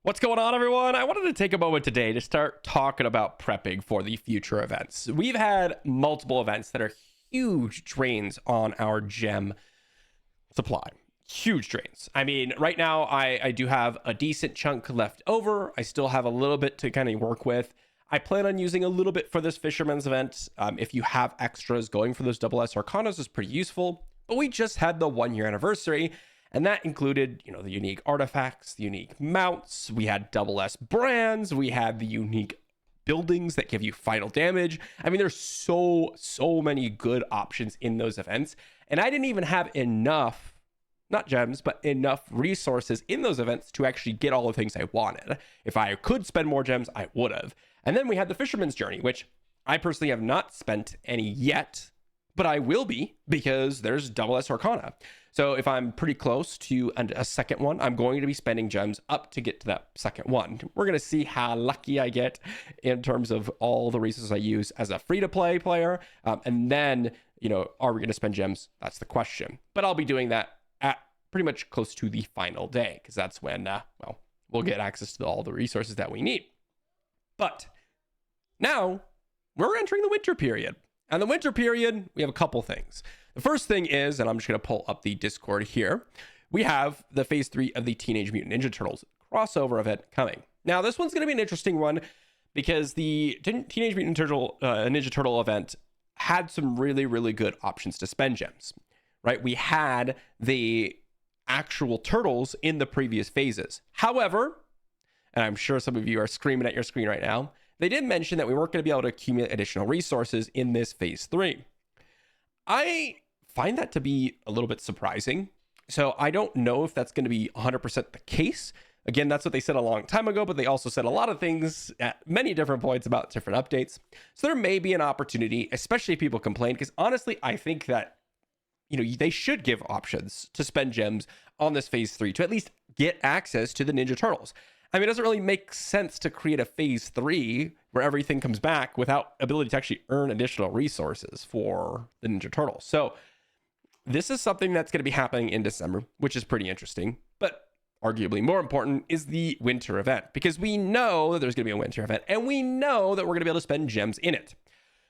What's going on, everyone? I wanted to take a moment today to start talking about prepping for the future events. We've had multiple events that are huge drains on our gem supply. Huge drains. I mean, right now, I do have a decent chunk left over. I still have a little bit to kind of work with. I plan on using a little bit for this Fisherman's event. If you have extras, going for those double S Arcanas is pretty useful. But we just had the 1-year anniversary. And that included, the unique artifacts, the unique mounts. We had double S brands. We had the unique buildings that give you final damage. I mean, there's so many good options in those events. And I didn't even have enough, not gems, but enough resources in those events to actually get all the things I wanted. If I could spend more gems, I would have. And then we had the Fisherman's Journey, which I personally have not spent any yet, but I will be because there's double S Arcana. So if I'm pretty close to a second one, I'm going to be spending gems up to get to that second one. We're going to see how lucky I get in terms of all the resources I use as a free-to-play player. And then, are we going to spend gems? That's the question. But I'll be doing that at pretty much close to the final day, because that's when, we'll get access to all the resources that we need. But now we're entering the winter period. And the winter period, we have a couple things. The first thing is, and I'm just going to pull up the Discord here, we have the Phase 3 of the Teenage Mutant Ninja Turtles crossover event coming. Now, this one's going to be an interesting one because the Teenage Mutant Ninja Turtle event had some really, really good options to spend gems, right? We had the actual turtles in the previous phases. However, and I'm sure some of you are screaming at your screen right now, they did mention that we weren't going to be able to accumulate additional resources in this Phase 3. I find that to be a little bit surprising. So I don't know if that's going to be 100% the case. Again, that's what they said a long time ago, but they also said a lot of things at many different points about different updates. So there may be an opportunity, especially if people complain, because honestly, I think that, they should give options to spend gems on this Phase 3 to at least get access to the Ninja Turtles. I mean, it doesn't really make sense to create a Phase 3 where everything comes back without ability to actually earn additional resources for the Ninja Turtles. So this is something that's going to be happening in December, which is pretty interesting. But arguably more important is the winter event, because we know that there's going to be a winter event, and we know that we're going to be able to spend gems in it.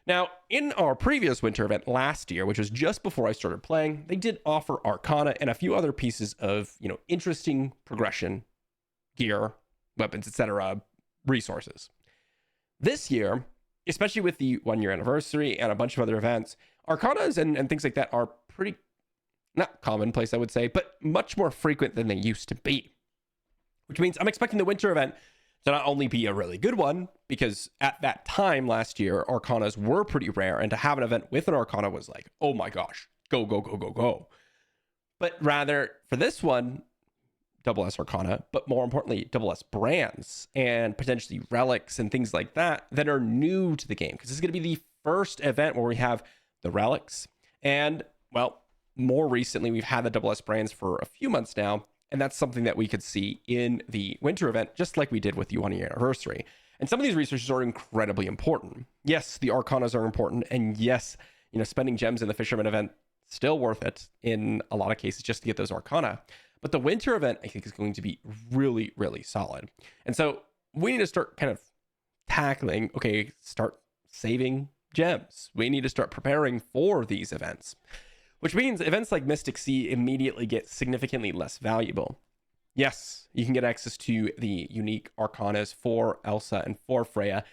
Now, in our previous winter event last year, which was just before I started playing, they did offer Arcana and a few other pieces of, interesting progression, gear, weapons, etc., resources. This year, especially with the 1-year anniversary and a bunch of other events, Arcanas and things like that are pretty, not commonplace, I would say, but much more frequent than they used to be. Which means I'm expecting the winter event to not only be a really good one, because at that time last year, Arcanas were pretty rare, and to have an event with an Arcana was like, oh my gosh, go, go, go, go, go. But rather, for this one, double S Arcana, but more importantly, double S brands and potentially relics and things like that are new to the game, because this is going to be the first event where we have the relics. And, more recently, we've had the double S brands for a few months now, and that's something that we could see in the winter event, just like we did with the 1-year anniversary. And some of these resources are incredibly important. Yes, the Arcanas are important, and yes, spending gems in the Fisherman event, still worth it in a lot of cases just to get those Arcana. But the winter event, I think, is going to be really, really solid. And so we need to start kind of tackling, start saving gems. We need to start preparing for these events, which means events like Mystic Sea immediately get significantly less valuable. Yes, you can get access to the unique Arcanas for Elsa and for Freya.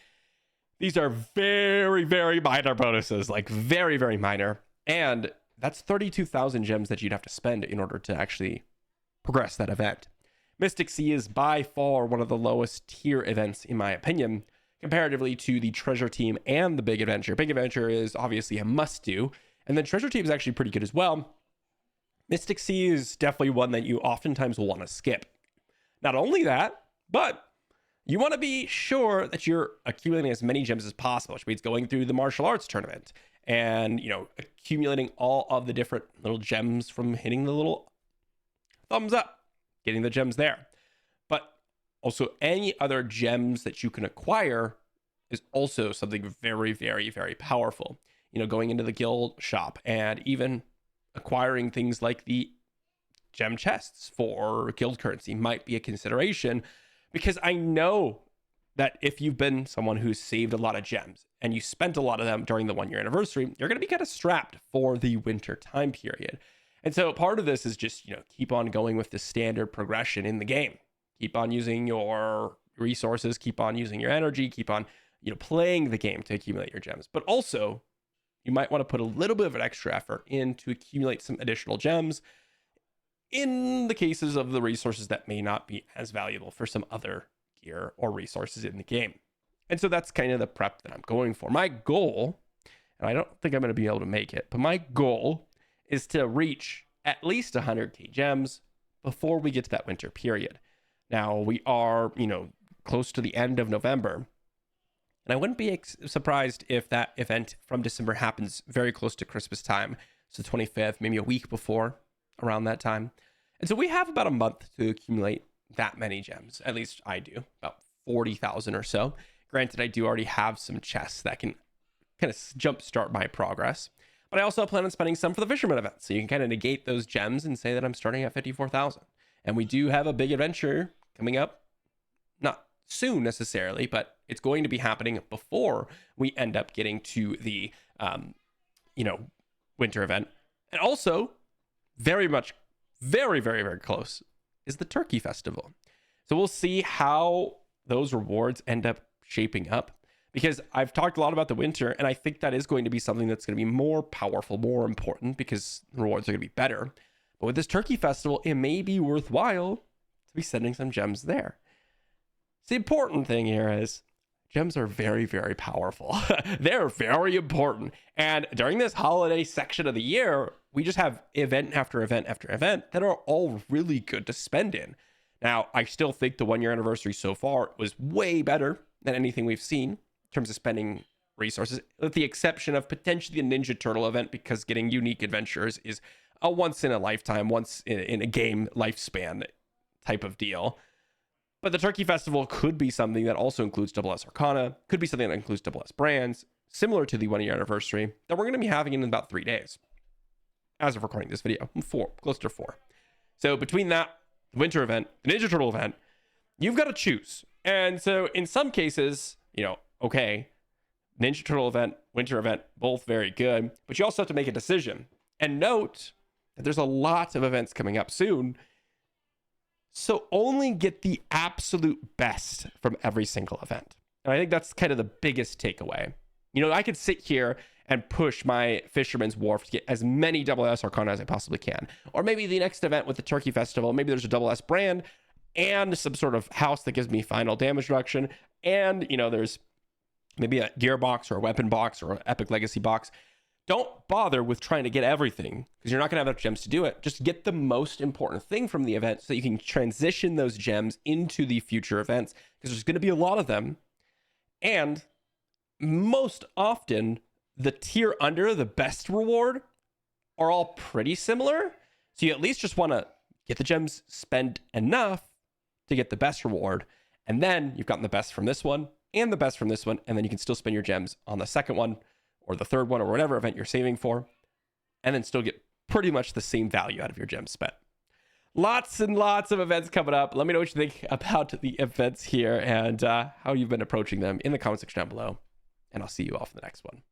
These are very, very minor bonuses, like very, very minor. And that's 32,000 gems that you'd have to spend in order to actually progress that event. Mystic Sea is by far one of the lowest tier events, in my opinion, comparatively to the Treasure Team and the Big Adventure. Big Adventure is obviously a must-do, and the Treasure Team is actually pretty good as well. Mystic Sea is definitely one that you oftentimes will want to skip. Not only that, but you want to be sure that you're accumulating as many gems as possible, which means going through the martial arts tournament and, accumulating all of the different little gems from hitting the little thumbs up, getting the gems there. But also any other gems that you can acquire is also something very, very, very powerful. Going into the guild shop and even acquiring things like the gem chests for guild currency might be a consideration, because I know that if you've been someone who's saved a lot of gems and you spent a lot of them during the 1 year anniversary, you're going to be kind of strapped for the winter time period. And so part of this is just, keep on going with the standard progression in the game. Keep on using your resources, keep on using your energy, keep on, playing the game to accumulate your gems. But also, you might want to put a little bit of an extra effort in to accumulate some additional gems in the cases of the resources that may not be as valuable for some other gear or resources in the game. And so that's kind of the prep that I'm going for. My goal, and I don't think I'm going to be able to make it, but my goal is to reach at least 100k gems before we get to that winter period. Now we are, close to the end of November, and I wouldn't be surprised if that event from December happens very close to Christmas time. So 25th, maybe a week before, around that time. And so we have about a month to accumulate that many gems. At least I do, about 40,000 or so. Granted, I do already have some chests that can kind of jumpstart my progress. But I also plan on spending some for the fisherman event. So you can kind of negate those gems and say that I'm starting at 54,000. And we do have a big adventure coming up. Not soon necessarily, but it's going to be happening before we end up getting to the, winter event. And also, very much, very, very, very close is the Turkey Festival. So we'll see how those rewards end up shaping up, because I've talked a lot about the winter, and I think that is going to be something that's going to be more powerful, more important, because the rewards are going to be better. But with this Turkey Festival, it may be worthwhile to be sending some gems there. The important thing here is gems are very, very powerful. They're very important. And during this holiday section of the year, we just have event after event after event that are all really good to spend in. Now, I still think the 1 year anniversary so far was way better than anything we've seen in terms of spending resources, with the exception of potentially the Ninja Turtle event, because getting unique adventures is a once in a lifetime, once in a game lifespan type of deal. But the Turkey Festival could be something that also includes Double S Arcana, could be something that includes Double S brands, similar to the 1 year anniversary, that we're going to be having in about 3 days. As of recording this video, close to 4. So between that, the winter event, the Ninja Turtle event, you've got to choose. And so in some cases, okay, Ninja Turtle event, winter event, both very good, but you also have to make a decision. And note that there's a lot of events coming up soon. So only get the absolute best from every single event. And I think that's kind of the biggest takeaway. I could sit here and push my Fisherman's Wharf to get as many Double S Arcana as I possibly can. Or maybe the next event with the Turkey Festival, maybe there's a Double S brand and some sort of house that gives me final damage reduction. And, there's maybe a gear box or a weapon box or an epic legacy box. Don't bother with trying to get everything, because you're not going to have enough gems to do it. Just get the most important thing from the event so that you can transition those gems into the future events, because there's going to be a lot of them. And most often, the tier under the best reward are all pretty similar. So you at least just want to get the gems, spend enough to get the best reward. And then you've gotten the best from this one and the best from this one. And then you can still spend your gems on the second one or the third one or whatever event you're saving for, and then still get pretty much the same value out of your gems spent. Lots and lots of events coming up. Let me know what you think about the events here and how you've been approaching them in the comment section down below. And I'll see you all for the next one.